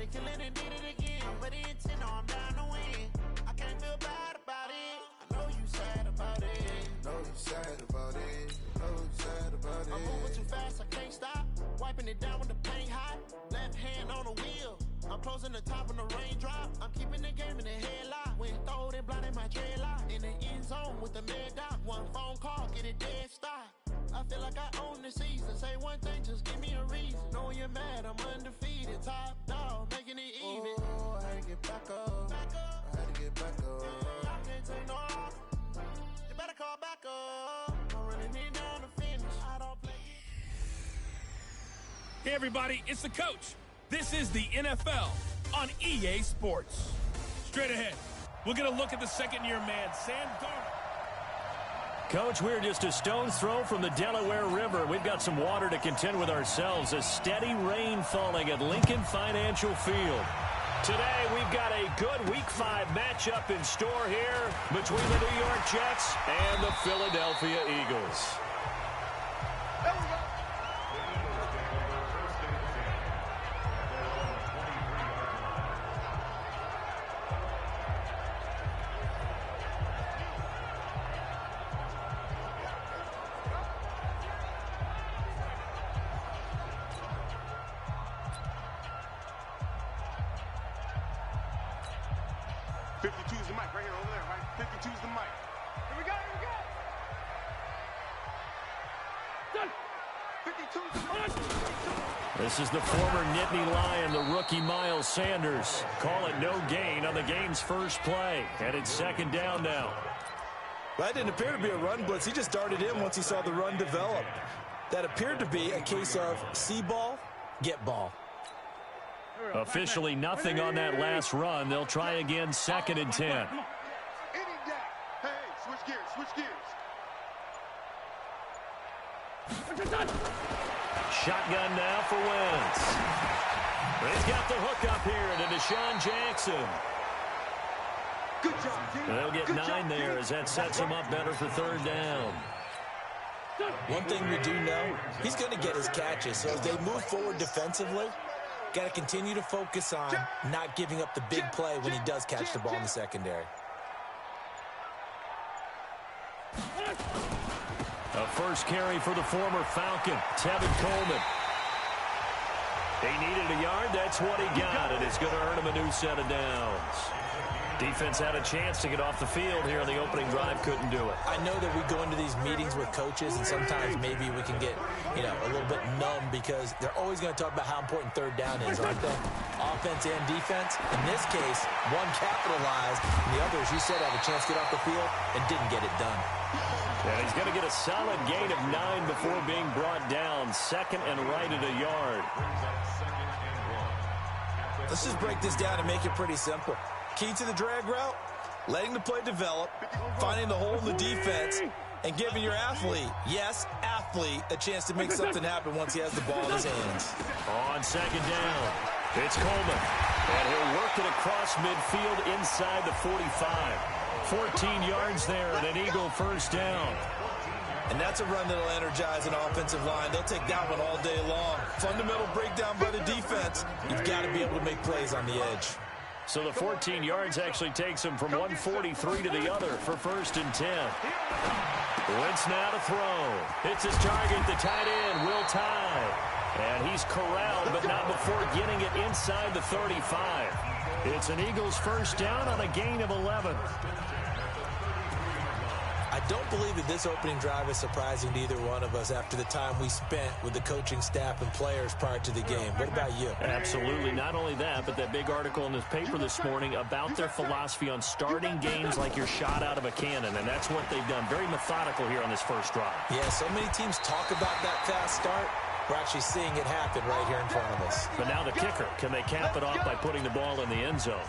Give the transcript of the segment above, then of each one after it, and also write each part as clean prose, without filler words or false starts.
Steady killing and did it again. I'm with the intent, no, I'm down to win. I can't feel bad about it. I know you sad about it. Know you sad about it. Know you sad about it. I'm moving too fast, I can't stop. Wiping it down with the paint hot. Left hand on the wheel. I'm closing the top when the raindrop. I'm keeping the game in the headlock. When throwed and blinded my dreadlock. In the end zone with the mad dot. One phone call, get it dead stop. I feel like I own the season. Say one thing, just give me a reason. Knowing you're mad, I'm undefeated. Top dog, making it even. Oh, I had to get back up. I had to get back up. I can't take no off. You better call back up. I'm running it down to finish. I don't play. Hey, everybody, it's the coach. This is the NFL on EA Sports. Straight ahead, we're going to look at the second-year man, Sam Darnold. Coach, we're just a stone's throw from the Delaware River. We've got some water to contend with ourselves. A steady rain falling at Lincoln Financial Field. Today, we've got a good Week 5 matchup in store here between the New York Jets and the Philadelphia Eagles. There we go. 52's the mic right here, over there, right? 52's the mic. Here we go, here we go. Done. 52's the mic. This is the former Nittany Lion, the rookie Miles Sanders. Call it no gain on the game's first play. And it's second down now. Well, that didn't appear to be a run blitz. He just darted in once he saw the run develop. That appeared to be a case of see ball, get ball. Officially nothing on that last run. They'll try again, second and 10. Any down. Hey, switch gears, switch gears. Shotgun now for Wentz. He's got the hook up here to Deshaun Jackson. Good job, team. They'll get 9 there as that sets him up better for third down. One thing we do know, he's going to get his catches. So as they move forward defensively, got to continue to focus on not giving up the big play when he does catch the ball in the secondary. A first carry for the former Falcon, Tevin Coleman. He needed a yard. That's what he got, and it's going to earn him a new set of downs. Defense had a chance to get off the field here on the opening drive, couldn't do it. I know that we go into these meetings with coaches, and sometimes maybe we can get, a little bit numb because they're always going to talk about how important third down is, aren't they? Offense and defense. In this case, one capitalized, and the other, as you said, had a chance to get off the field and didn't get it done. And he's going to get a solid gain of 9 before being brought down. Second and right at a yard. Let's just break this down and make it pretty simple. Key to the drag route, letting the play develop, finding the hole in the defense, and giving your athlete, yes, athlete, a chance to make something happen once he has the ball in his hands. On second down, it's Coleman. And he'll work it across midfield inside the 45. 14 yards there and an Eagle first down. And that's a run that'll energize an offensive line. They'll take that one all day long. Fundamental breakdown by the defense. You've got to be able to make plays on the edge. So the 14 yards actually takes him from 143 to the other for first and 10. Wentz now to throw. Hits his target, the tight end, Will Tye. And he's corralled, but not before getting it inside the 35. It's an Eagles first down on a gain of 11. I don't believe that this opening drive is surprising to either one of us after the time we spent with the coaching staff and players prior to the game. What about you? Absolutely. Not only that, but that big article in this paper this morning about their philosophy on starting games like you're shot out of a cannon, and that's what they've done. Very methodical here on this first drive. Yeah, so many teams talk about that fast start. We're actually seeing it happen right here in front of us. But now the kicker, can they cap it off by putting the ball in the end zone?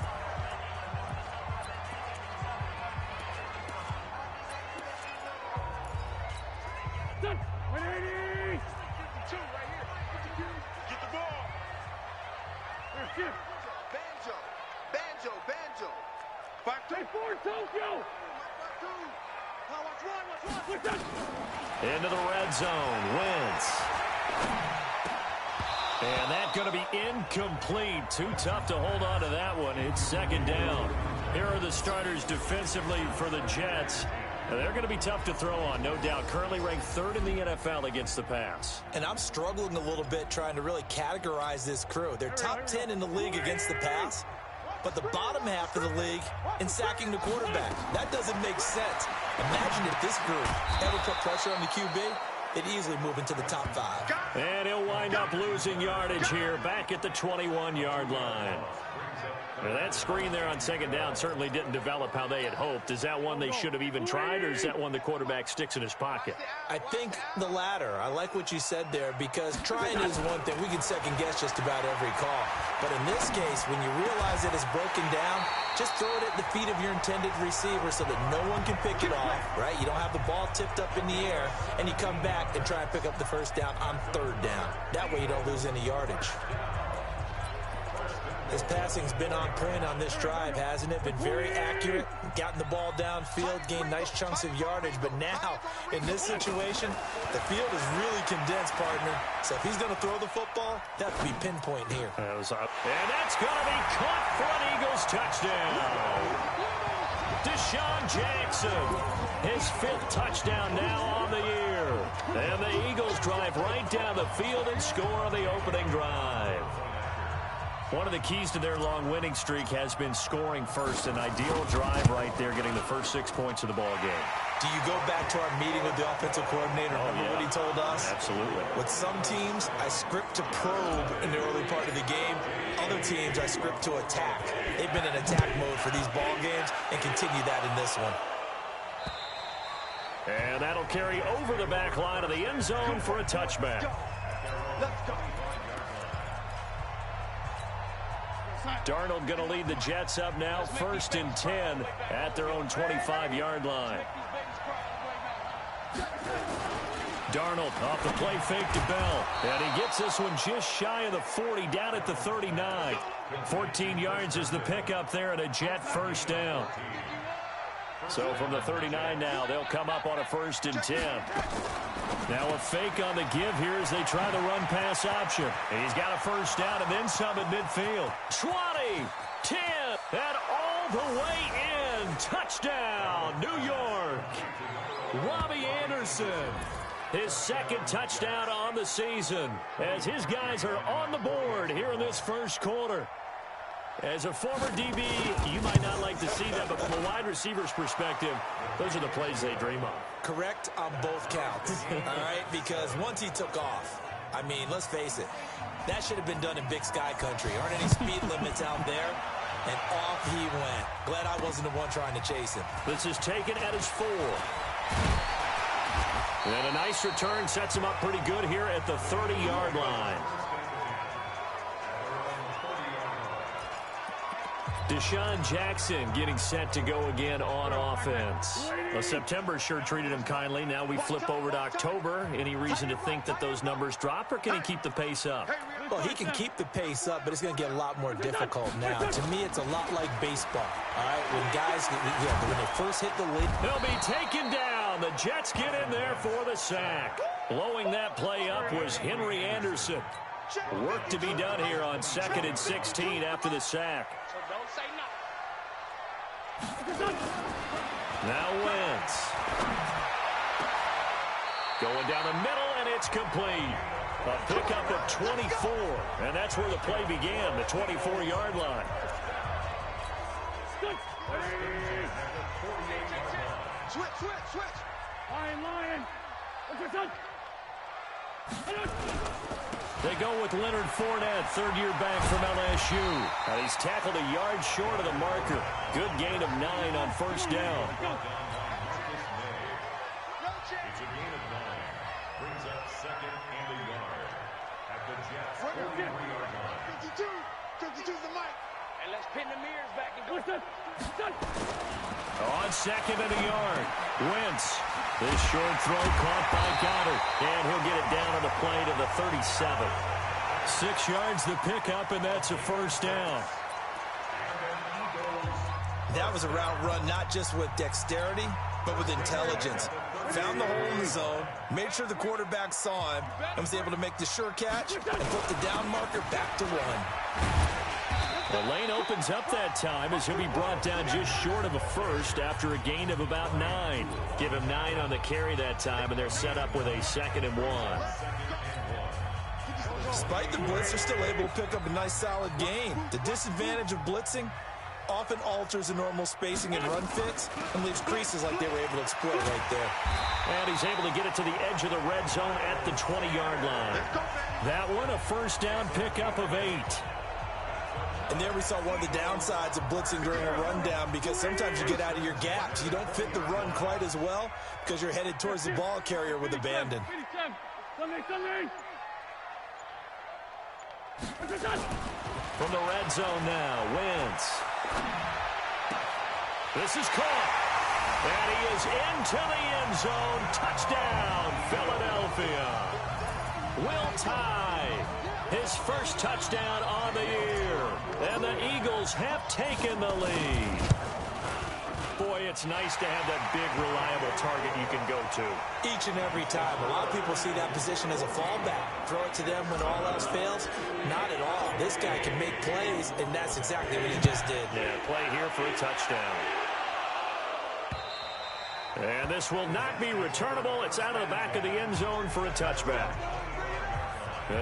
Into the red zone, Wentz. And that's going to be incomplete. Too tough to hold on to that one. It's second down. Here are the starters defensively for the Jets. They're going to be tough to throw on, no doubt. Currently ranked 3rd in the NFL against the pass. And I'm struggling a little bit trying to really categorize this crew. They're top 10 in the league against the pass, but the bottom half of the league in sacking the quarterback. That doesn't make sense. Imagine if this group ever put pressure on the QB, they'd easily move into the top 5. And he'll wind up losing yardage here back at the 21-yard line. Now that screen there on second down certainly didn't develop how they had hoped. Is that one they should have even tried, or is that one the quarterback sticks in his pocket? I think the latter. I like what you said there, because trying is one thing. We can second guess just about every call. But in this case, when you realize it is broken down, just throw it at the feet of your intended receiver so that no one can pick it off, right? You don't have the ball tipped up in the air, and you come back and try and pick up the first down on 3rd down. That way you don't lose any yardage. His passing's been on point on this drive, hasn't it? Been very accurate, gotten the ball downfield, gained nice chunks of yardage. But now, in this situation, the field is really condensed, partner. So if he's going to throw the football, that would be pinpoint here. And that's going to be caught for an Eagles touchdown. Deshaun Jackson, his 5th touchdown now on the year. And the Eagles drive right down the field and score on the opening drive. One of the keys to their long winning streak has been scoring first. An ideal drive right there, getting the first 6 points of the ball game. Do you go back to our meeting with the offensive coordinator? Remember what he told us? Absolutely. With some teams, I script to probe in the early part of the game. Other teams, I script to attack. They've been in attack mode for these ball games and continue that in this one. And that'll carry over the back line of the end zone for a touchback. Let's go. Darnold going to lead the Jets up now, 1st and 10 at their own 25-yard line. Darnold off the play fake to Bell. And he gets this one just shy of the 40, down at the 39. 14 yards is the pickup there, and a Jet first down. So from the 39 now, they'll come up on a 1st and 10. Now a fake on the give here as they try the run-pass option. And he's got a first down and then some at midfield. 20, 10, and all the way in. Touchdown, New York. Robbie Anderson, his 2nd touchdown on the season, as his guys are on the board here in this first quarter. As a former DB, you might not like to see that, but from a wide receiver's perspective, those are the plays they dream of. Correct on both counts, all right? Because once he took off, I mean, let's face it, that should have been done in Big Sky country. Aren't any speed limits out there? And off he went. Glad I wasn't the one trying to chase him. This is taken at his 4. And a nice return sets him up pretty good here at the 30-yard line. Deshaun Jackson getting set to go again on offense. Well, September sure treated him kindly. Now we flip over to October. Any reason to think that those numbers drop, or can he keep the pace up? Well, he can keep the pace up, but it's going to get a lot more difficult now. To me, it's a lot like baseball. All right, when guys, when they first hit the lid. He'll be taken down. The Jets get in there for the sack. Blowing that play up was Henry Anderson. Work to be done here on 2nd and 16 after the sack. Now Wentz. Going down the middle, and it's complete. A pickup of 24, and that's where the play began, the 24-yard line. Switch. Lion. They go with Leonard Fournette, 3rd-year back from LSU. And he's tackled a yard short of the marker. Good gain of 9 on 1st down. It's a gain of 9. Brings up 2nd and a yard. At the Jets' 43-yard line. 52's the mic. And let's pin the mirrors back and go. On 2nd and a yard, Wentz. This short throw caught by Goddard, and he'll get it down on the play to the 37. 6 yards the pickup, and that's a first down. That was a route run not just with dexterity, but with intelligence. found the hole in the zone, made sure the quarterback saw him, and was able to make the sure catch and put the down marker back to 1. The lane opens up that time as he'll be brought down just short of a first after a gain of about 9. Give him 9 on the carry that time, and they're set up with a 2nd and 1. Despite the blitz, they're still able to pick up a nice solid gain. The disadvantage of blitzing often alters the normal spacing and run fits and leaves creases like they were able to exploit right there. And he's able to get it to the edge of the red zone at the 20-yard line. That one, a first down pickup of 8. And there we saw one of the downsides of blitzing during a rundown, because sometimes you get out of your gaps. You don't fit the run quite as well because you're headed towards the ball carrier with abandon. From the red zone now, Wentz. This is caught. And he is into the end zone. Touchdown, Philadelphia. Will Tye, his first touchdown on the year. And the Eagles have taken the lead. Boy, it's nice to have that big, reliable target you can go to. Each and every time. A lot of people see that position as a fallback. Throw it to them when all else fails. Not at all. This guy can make plays, and that's exactly what he just did. Yeah, play here for a touchdown. And this will not be returnable. It's out of the back of the end zone for a touchback.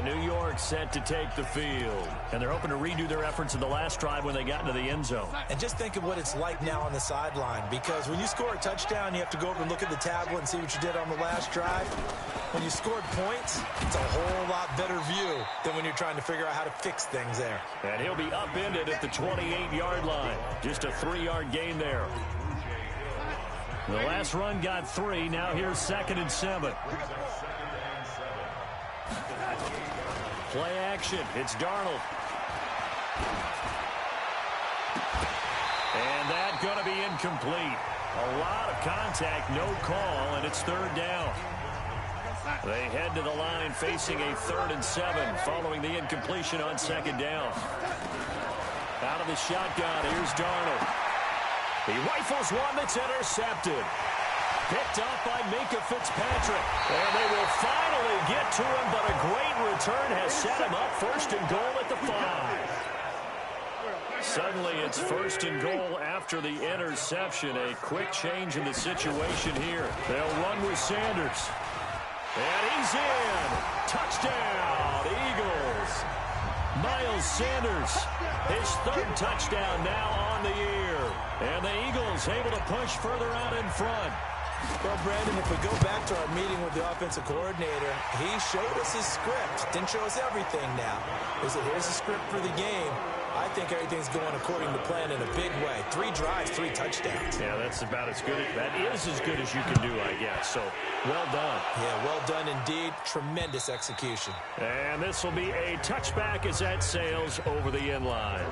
New York set to take the field. And they're hoping to redo their efforts in the last drive when they got into the end zone. And just think of what it's like now on the sideline, because when you score a touchdown, you have to go over and look at the tablet and see what you did on the last drive. When you scored points, it's a whole lot better view than when you're trying to figure out how to fix things there. And he'll be upended at the 28-yard line. Just a 3-yard gain there. The last run got 3. Now here's 2nd and 7. Play action. It's Darnold. And that's going to be incomplete. A lot of contact, no call, and it's 3rd down. They head to the line facing a 3rd and 7 following the incompletion on 2nd down. Out of the shotgun, here's Darnold. He rifles one that's intercepted. Picked up by Minkah Fitzpatrick. And they will finally get to him, but a great return has set him up 1st and goal at the 5. Suddenly it's 1st and goal after the interception. A quick change in the situation here. They'll run with Sanders. And he's in. Touchdown, Eagles. Miles Sanders, his 3rd touchdown now on the year. And the Eagles able to push further out in front. Well, Brandon, if we go back to our meeting with the offensive coordinator, he showed us his script. Didn't show us everything now. He said, here's the script for the game. I think everything's going according to plan in a big way. 3 drives, 3 touchdowns. Yeah, that's about as good. That is as good as you can do, I guess. So, well done. Yeah, well done indeed. Tremendous execution. And this will be a touchback as that sails over the end line.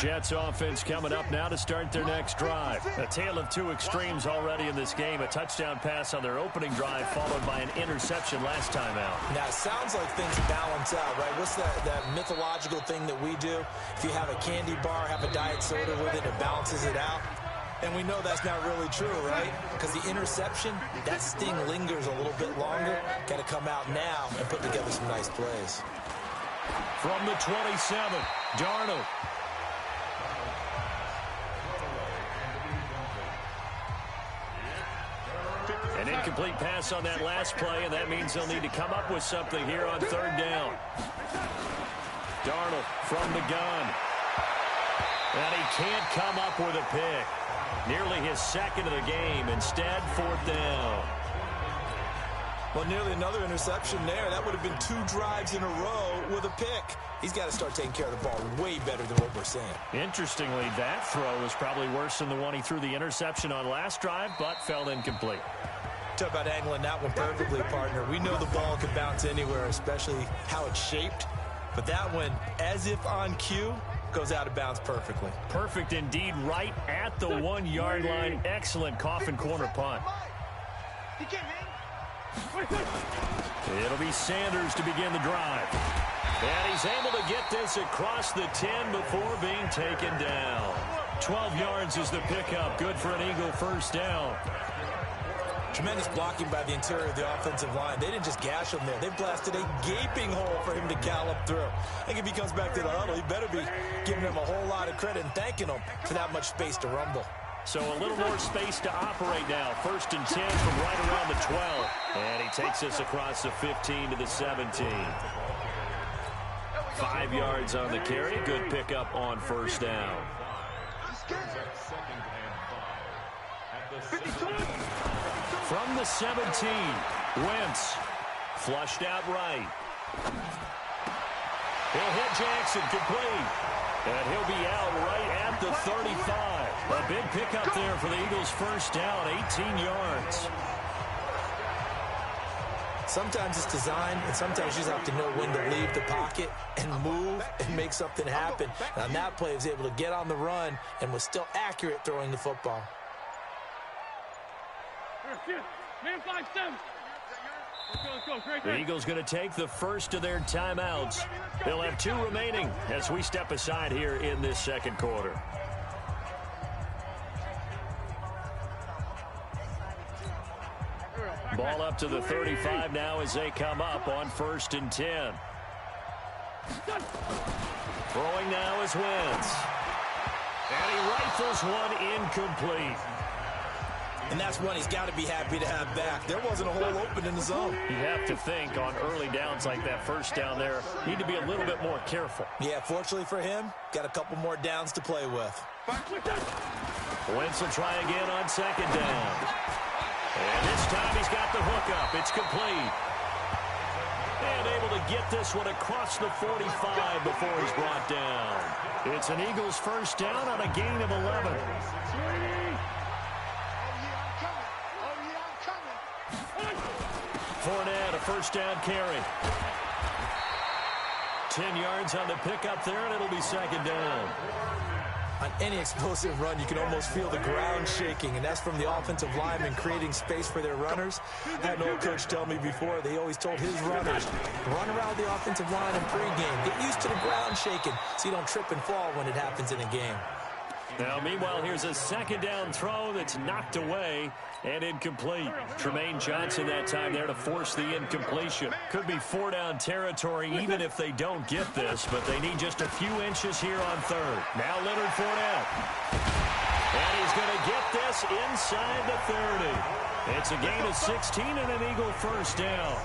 Jets offense coming up now to start their next drive. A tale of 2 extremes already in this game. A touchdown pass on their opening drive followed by an interception last time out. Now, it sounds like things balance out, right? What's that mythological thing that we do? If you have a candy bar, have a diet soda with it, it balances it out. And we know that's not really true, right? Because the interception, that sting lingers a little bit longer. Got to come out now and put together some nice plays. From the 27, Darnold. An incomplete pass on that last play, and that means they'll need to come up with something here on 3rd down. Darnold from the gun. And he can't come up with a pick. Nearly his 2nd of the game. Instead, 4th down. Well, nearly another interception there. That would have been 2 drives in a row with a pick. He's got to start taking care of the ball way better than what we're saying. Interestingly, that throw was probably worse than the one he threw the interception on last drive, but fell incomplete. Talk about angling that one perfectly, partner. We know the ball can bounce anywhere, especially how it's shaped. But that one, as if on cue, goes out of bounds perfectly. Perfect indeed, right at the 1-yard line. Excellent coffin corner punt. It'll be Sanders to begin the drive. And he's able to get this across the 10 before being taken down. 12 yards is the pickup. Good for an Eagle first down. Tremendous blocking by the interior of the offensive line. They didn't just gash him there. They blasted a gaping hole for him to gallop through. I think if he comes back to the huddle, he better be giving them a whole lot of credit and thanking them for that much space to rumble. So a little more space to operate now. 1st and 10 from right around the 12. And he takes us across the 15 to the 17. 5 yards on the carry. Good pickup on first down. From the 17, Wentz. Flushed out right. He'll hit Jackson, complete. And he'll be out right at the 35. A big pickup there for the Eagles' first down, 18 yards. Sometimes it's design, and sometimes you just have to know when to leave the pocket and move and make something happen. And on that play, he was able to get on the run and was still accurate throwing the football. Man 5-7. The Eagles going to take the first of their timeouts. They'll have 2 remaining as we step aside here in this second quarter. Ball up to the 35 now as they come up on 1st and 10. Throwing now is Wentz. And he rifles one incomplete. And that's one he's got to be happy to have back. There wasn't a hole open in the zone. You have to think on early downs like that first down there, need to be a little bit more careful. Yeah, fortunately for him, got a couple more downs to play with. Wentz will try again on 2nd down. And this time he's got the hookup. It's complete. And able to get this one across the 45 before he's brought down. It's an Eagles first down on a gain of 11. Fournette, a first down carry. 10 yards on the pickup there, and it'll be 2nd down. On any explosive run, you can almost feel the ground shaking, and that's from the offensive linemen creating space for their runners. I had an old coach tell me before, they always told his runners, run around the offensive line in pregame. Get used to the ground shaking so you don't trip and fall when it happens in a game. Now, meanwhile, here's a 2nd down throw that's knocked away and incomplete. Tremaine Johnson that time there to force the incompletion. Could be 4-down territory even if they don't get this, but they need just a few inches here on 3rd. Now Leonard Fournette. And he's going to get this inside the 30. It's a gain of 16 and an Eagle first down.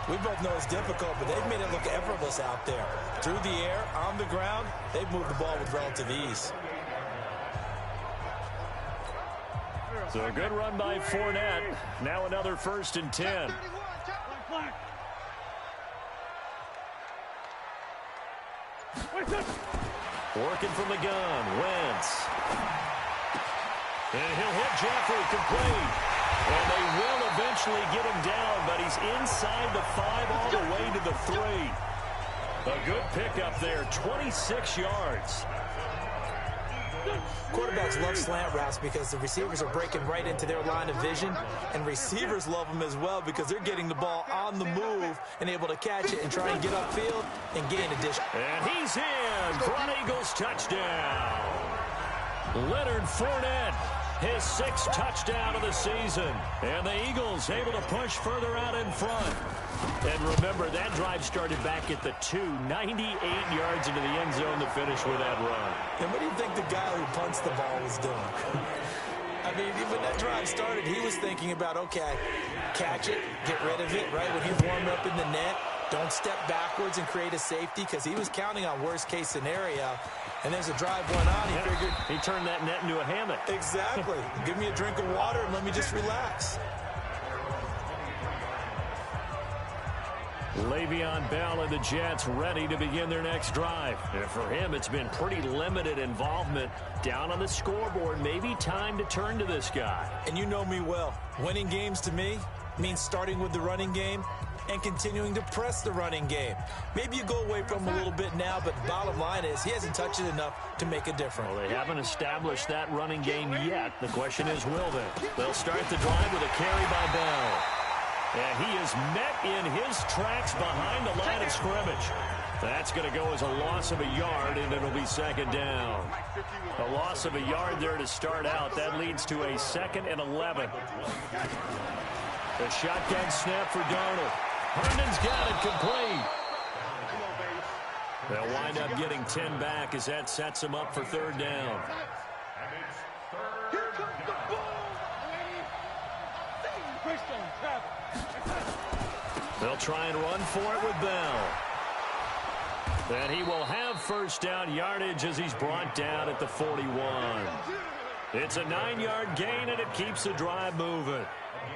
We both know it's difficult, but they've made it look effortless out there. Through the air, on the ground, they've moved the ball with relative ease. So a good run by Fournette. Now another 1st and 10. Working from the gun, Wentz. And he'll hit Jeffrey, complete. And they will eventually get him down, but he's inside the 5 all the way to the 3. A good pickup there, 26 yards. Quarterbacks love slant routes because the receivers are breaking right into their line of vision, and receivers love them as well because they're getting the ball on the move and able to catch it and try and get upfield and gain addition. And he's in for an Eagles touchdown. Leonard Fournette, his 6th touchdown of the season. And the Eagles able to push further out in front. And remember, that drive started back at the 2, 98 yards into the end zone to finish with that run. And what do you think the guy who punts the ball was doing? I mean, when that drive started, he was thinking about, okay, catch it, get rid of it, right? When he's warming up in the net, don't step backwards and create a safety because he was counting on worst-case scenario. And as the drive went on, he figured... He turned that net into a hammock. Exactly. Give me a drink of water and let me just relax. Le'Veon Bell and the Jets ready to begin their next drive. And for him, it's been pretty limited involvement. Down on the scoreboard, maybe time to turn to this guy. And you know me well. Winning games to me means starting with the running game and continuing to press the running game. Maybe you go away from him a little bit now, but the bottom line is he hasn't touched it enough to make a difference. Well, they haven't established that running game yet. The question is, will they? They'll start the drive with a carry by Bell. And he is met in his tracks behind the line of scrimmage. That's going to go as a loss of a yard, and it'll be second down. A loss of a yard there to start out. That leads to a 2nd and 11. The shotgun snap for Darnold. Herndon's got it complete. They'll wind up getting 10 back as that sets them up for 3rd down. They'll try and run for it with Bell. And he will have 1st down yardage as he's brought down at the 41. It's a 9-yard gain, and it keeps the drive moving.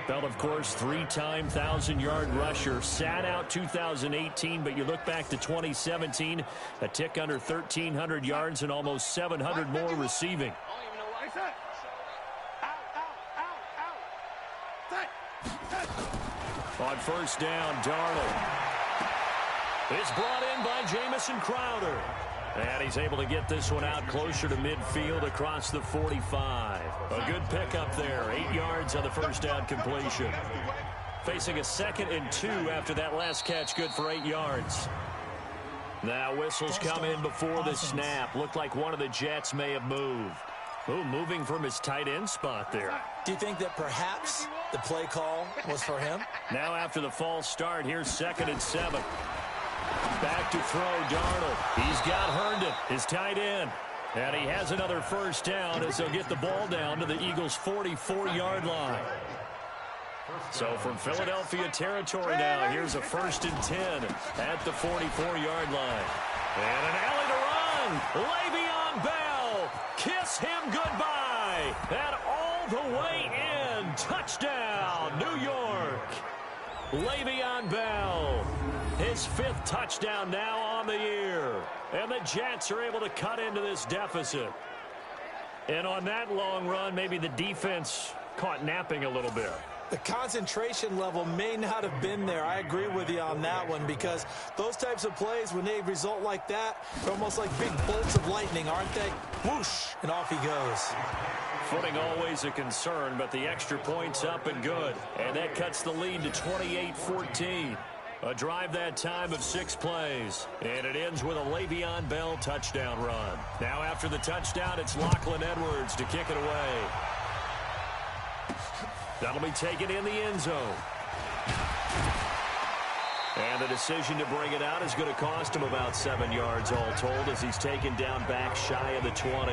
Bell, of course, 3-time 1,000-yard rusher. Sat out 2018, but you look back to 2017, a tick under 1,300 yards and almost 700 more receiving. On 1st down, Darnold is brought in by Jamison Crowder. And he's able to get this one out closer to midfield across the 45. A good pickup there. 8 yards on the 1st down completion. Facing a 2nd and 2 after that last catch, good for 8 yards. Now whistles come in before the snap. Looked like one of the Jets may have moved. Oh, moving from his tight end spot there. Do you think that perhaps the play call was for him? Now after the false start, here's 2nd and 7. Back to throw, Darnold. He's got Herndon, his tight end. And he has another 1st down as they'll get the ball down to the Eagles' 44-yard line. So from Philadelphia territory now, here's a 1st and 10 at the 44-yard line. And an alley to run. Le'Veon Bell. Kiss him goodbye. And all the way in. Touchdown, New York. Le'Veon Bell. His 5th touchdown now on the year. And the Jets are able to cut into this deficit. And on that long run, maybe the defense caught napping a little bit. The concentration level may not have been there. I agree with you on that one, because those types of plays, when they result like that, they're almost like big bolts of lightning, aren't they? Whoosh, and off he goes. Footing always a concern, but the extra point's up and good. And that cuts the lead to 28-14. A drive that time of 6 plays. And it ends with a Le'Veon Bell touchdown run. Now after the touchdown, it's Lachlan Edwards to kick it away. That'll be taken in the end zone. And the decision to bring it out is going to cost him about 7 yards all told as he's taken down back shy of the 20.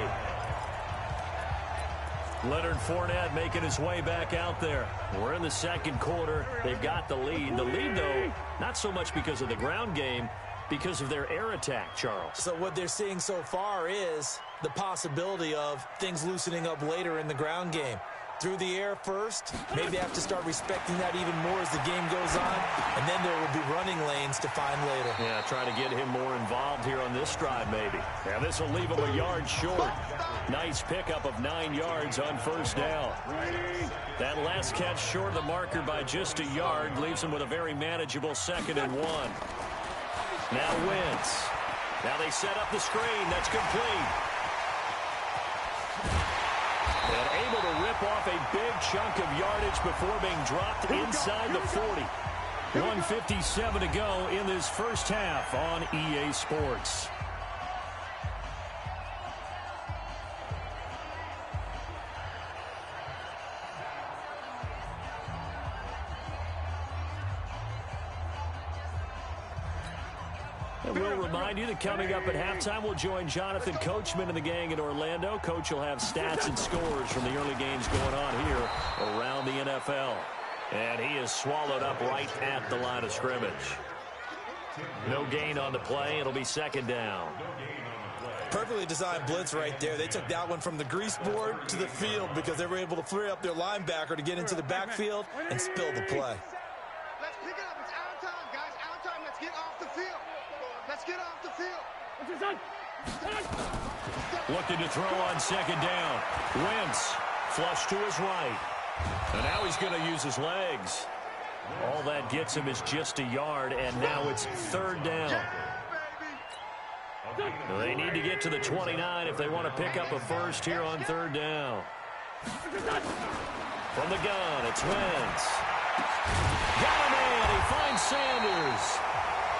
Leonard Fournette making his way back out there. We're in the 2nd quarter. They've got the lead. The lead, though, not so much because of the ground game, because of their air attack, Charles. So what they're seeing so far is the possibility of things loosening up later in the ground game. Through the air first, maybe have to start respecting that even more as the game goes on, and then there will be running lanes to find later. Yeah, try to get him more involved here on this drive maybe. Yeah, this will leave him a yard short. Nice pickup of 9 yards on 1st down. That last catch short of the marker by just a yard leaves him with a very manageable 2nd and 1. Now Wentz. Now they set up the screen. That's complete. And able to rip off a big chunk of yardage before being dropped inside the 40. 1:57 to go in this first half on EA Sports. And we'll remind you that coming up at halftime, we'll join Jonathan Coachman and the gang in Orlando. Coach will have stats and scores from the early games going on here around the NFL. And he is swallowed up right at the line of scrimmage. No gain on the play. It'll be 2nd down. Perfectly designed blitz right there. They took that one from the grease board to the field because they were able to free up their linebacker to get into the backfield and spill the play. Let's pick it up. It's out of time, guys. Out of time. Let's get off the field. Let's get off the field. Looking to throw on 2nd down. Wentz flush to his right. And now he's going to use his legs. All that gets him is just a yard, and now it's 3rd down. They need to get to the 29 if they want to pick up a first here on 3rd down. From the gun, it's Wentz. Got Sanders.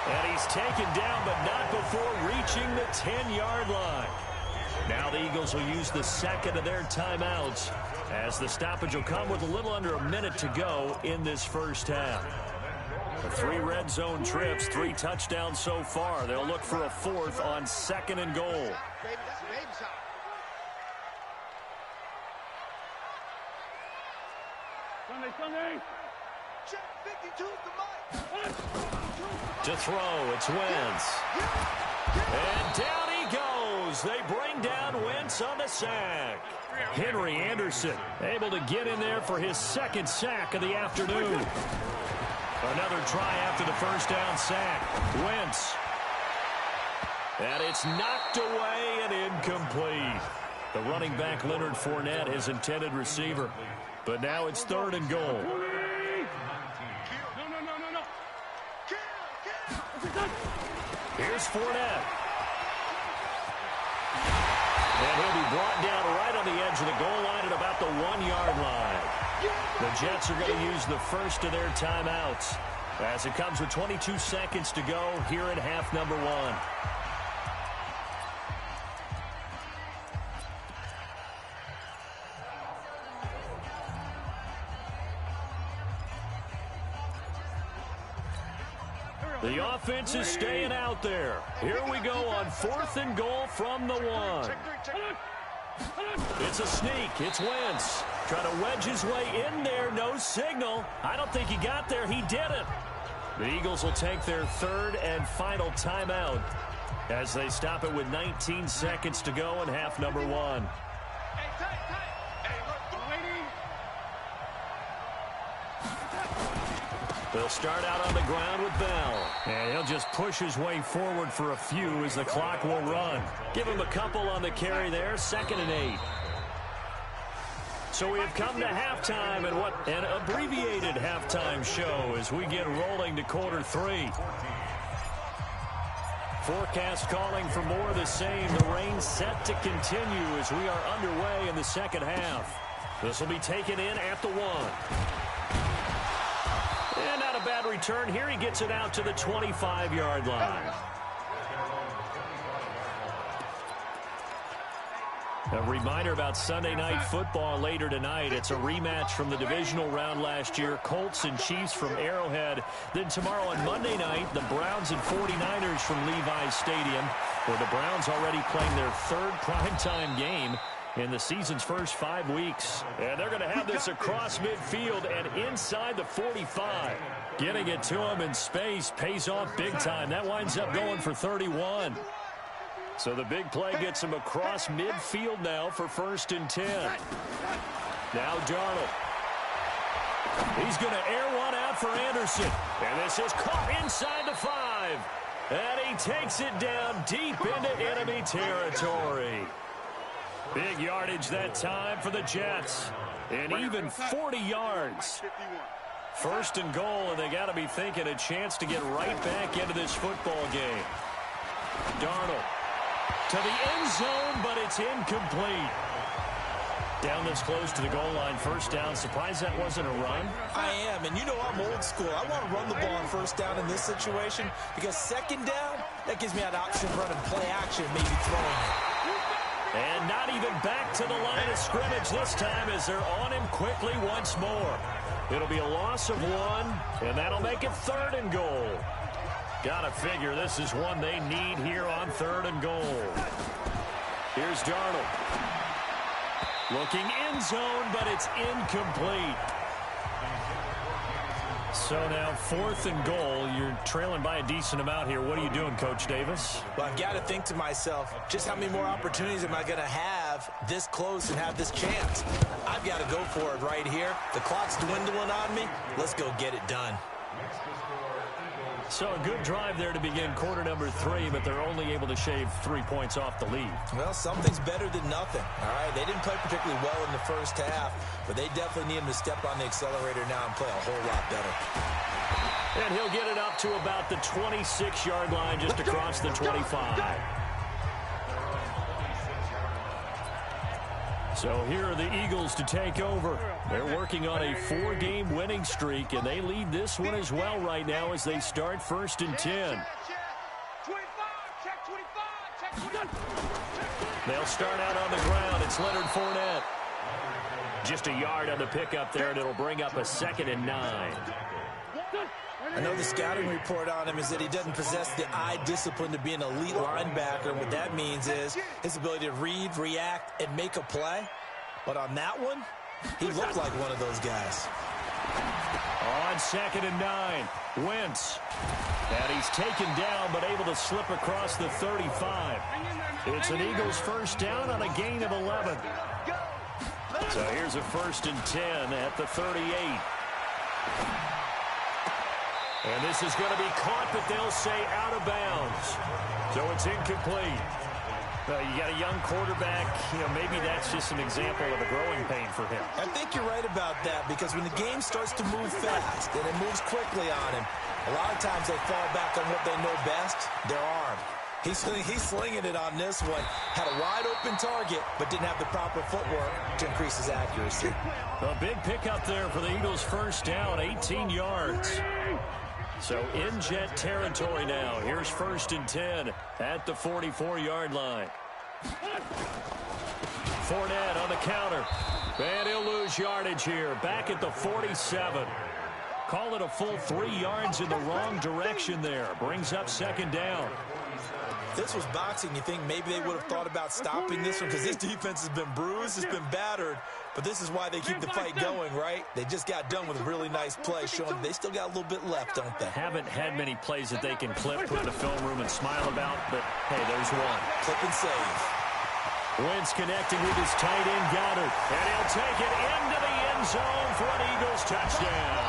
And he's taken down, but not before reaching the 10-yard line. Now the Eagles will use the second of their timeouts, as the stoppage will come with a little under a minute to go in this first half. The 3 red zone trips, 3 touchdowns so far. They'll look for a 4th on 2nd and goal. Baby, that's a baby shot. Sunday. Check 52's the mic. To throw, it's Wentz. And down he goes. They bring down Wentz on the sack. Henry Anderson able to get in there for his 2nd sack of the afternoon. Another try after the first down sack. Wentz. And it's knocked away and incomplete. The running back Leonard Fournette, his intended receiver. But now it's 3rd and goal. No. Here's Fournette. And he'll be brought down right on the edge of the goal line at about the 1-yard line. The Jets are going to use the first of their timeouts, as it comes with 22 seconds to go here in half number 1. The offense is staying out there. Here we go on 4th and goal from the 1. It's a sneak. It's Wentz. Trying to wedge his way in there. No signal. I don't think he got there. He didn't. The Eagles will take their 3rd and final timeout as they stop it with 19 seconds to go in half number 1. They'll start out on the ground with Bell. And he'll just push his way forward for a few as the clock will run. Give him a couple on the carry there. 2nd and 8. So we have come to halftime, and what an abbreviated halftime show as we get rolling to quarter 3. Forecast calling for more of the same. The rain set to continue as we are underway in the second half. This will be taken in at the 1. And not a bad return here. He gets it out to the 25-yard line. A reminder about Sunday Night Football later tonight. It's a rematch from the divisional round last year. Colts and Chiefs from Arrowhead. Then tomorrow on Monday night, the Browns and 49ers from Levi's Stadium, where the Browns already playing their 3rd primetime game in the season's first 5 weeks. And they're going to have this across midfield and inside the 45. Getting it to him in space pays off big time. That winds up going for 31. So the big play gets him across midfield now for 1st and 10. Now Darnold. He's going to air one out for Anderson. And this is caught inside the 5. And he takes it down deep into enemy territory. Big yardage that time for the Jets. And even 40 yards. 1st and goal, and they got to be thinking a chance to get right back into this football game. Darnold to the end zone, but it's incomplete. Down this close to the goal line, 1st down. Surprised that wasn't a run? I am, and you know I'm old school. I want to run the ball on 1st down in this situation because 2nd down, that gives me an option of running play action, maybe throwing it. And not even back to the line of scrimmage this time as they're on him quickly once more. It'll be a loss of 1, and that'll make it 3rd and goal. Gotta figure this is one they need here on 3rd and goal. Here's Darnold. Looking end zone, but it's incomplete. So now 4th and goal. You're trailing by a decent amount here. What are you doing, Coach Davis? Well, I've got to think to myself, just how many more opportunities am I going to have this close and have this chance? I've got to go for it right here. The clock's dwindling on me. Let's go get it done. So a good drive there to begin quarter number 3, but they're only able to shave 3 points off the lead. Well, something's better than nothing. All right, they didn't play particularly well in the first half, but they definitely need him to step on the accelerator now and play a whole lot better. And he'll get it up to about the 26-yard line, just across the 25. So here are the Eagles to take over. They're working on a 4-game winning streak, and they lead this one as well right now as they start 1st and 10. They'll start out on the ground. It's Leonard Fournette. Just a yard on the pickup there, and it'll bring up a 2nd and 9. I know the scouting report on him is that he doesn't possess the eye discipline to be an elite linebacker. And what that means is his ability to read, react, and make a play. But on that one, he looked like one of those guys. On 2nd and 9, Wentz. And he's taken down, but able to slip across the 35. It's an Eagles 1st down on a gain of 11. So here's a 1st and 10 at the 38. And this is going to be caught, but they'll say out of bounds. So it's incomplete. You got a young quarterback. Maybe that's just an example of a growing pain for him. I think you're right about that, because when the game starts to move fast and it moves quickly on him, a lot of times they fall back on what they know best, their arm. He's slinging it on this one. Had a wide-open target, but didn't have the proper footwork to increase his accuracy. A big pickup there for the Eagles' 1st down, 18 yards. So in Jet territory now. Here's 1st and 10 at the 44-yard line. Fournette on the counter. And he'll lose yardage here. Back at the 47. Call it a full 3 yards in the wrong direction there. Brings up 2nd down. If this was boxing, you think maybe they would have thought about stopping this one, because this defense has been bruised, it's been battered, but this is why they keep the fight going, right? They just got done with a really nice play, showing they still got a little bit left, don't they? Haven't had many plays that they can clip, put in the film room, and smile about, but hey, there's one. Clip and save. Wentz connecting with his tight end, Goddard, and he'll take it into the end zone for an Eagles touchdown.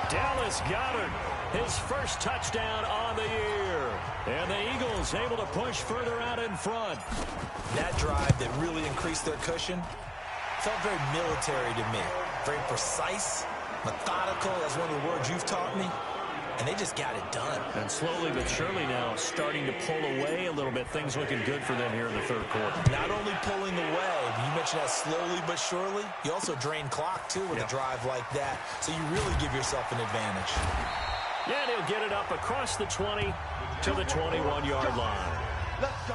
Dallas Goddard, his 1st touchdown on the year. And the Eagles able to push further out in front. That drive that really increased their cushion felt very military to me. Very precise, methodical. That's one of the words you've taught me. And they just got it done. And slowly but surely now starting to pull away a little bit. Things looking good for them here in the 3rd quarter. Not only pulling away, but you mentioned that slowly but surely. You also drain clock, too, with a drive like that. So you really give yourself an advantage. Yeah, and he'll get it up across the 20 to the 21-yard line. Let's go.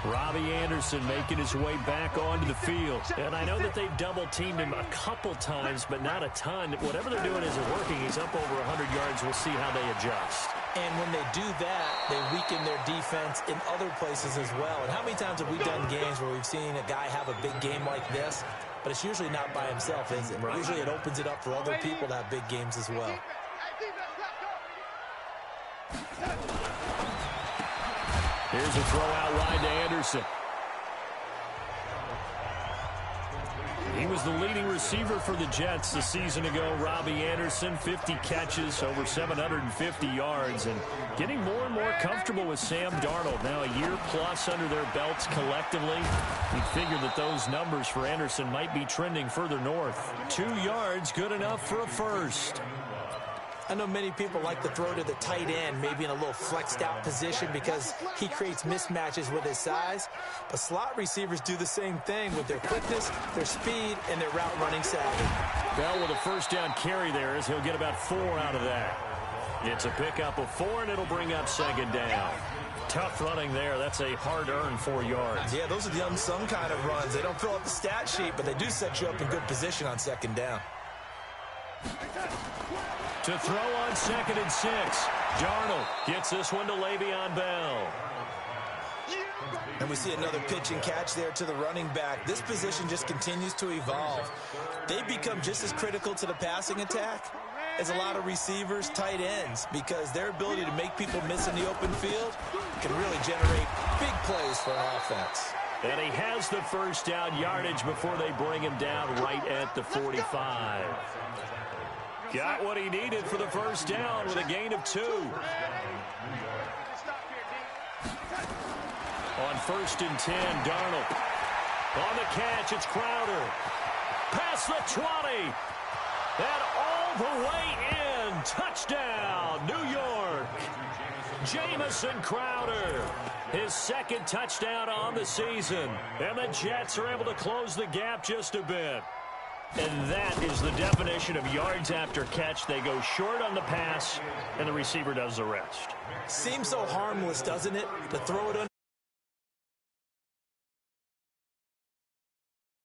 Robbie Anderson making his way back onto the field. And I know that they've double-teamed him a couple times, but not a ton. Whatever they're doing isn't working. He's up over 100 yards. We'll see how they adjust. And when they do that, they weaken their defense in other places as well. And how many times have we done games where we've seen a guy have a big game like this? But it's usually not by himself, is it? Right. Usually it opens it up for other people to have big games as well. Here's a throw out wide to Anderson. He was the leading receiver for the Jets a season ago. Robbie Anderson, 50 catches, over 750 yards, and getting more and more comfortable with Sam Darnold. Now a year plus under their belts collectively. You'd figure that those numbers for Anderson might be trending further north. 2 yards, good enough for a 1st. I know many people like to throw to the tight end, maybe in a little flexed out position because he creates mismatches with his size. But slot receivers do the same thing with their quickness, their speed, and their route running savvy. Bell with a 1st down carry there as he'll get about 4 out of that. It's a pickup of 4, and it'll bring up 2nd down. Tough running there. That's a hard-earned 4 yards. Yeah, those are the unsung kind of runs. They don't fill up the stat sheet, but they do set you up in good position on 2nd down. To throw on 2nd and 6. Darnold gets this one to Le'Veon Bell. And we see another pitch and catch there to the running back. This position just continues to evolve. They become just as critical to the passing attack as a lot of receivers, tight ends, because their ability to make people miss in the open field can really generate big plays for an offense. And he has the 1st down yardage before they bring him down right at the 45. Got what he needed for the 1st down with a gain of 2. On 1st and 10, Darnold. On the catch, it's Crowder. Past the 20. And all the way in. Touchdown, New York. Jamison Crowder, his second touchdown on the season. And the Jets are able to close the gap just a bit. And that is the definition of yards after catch. They go short on the pass, and the receiver does the rest. Seems so harmless, doesn't it? To throw it under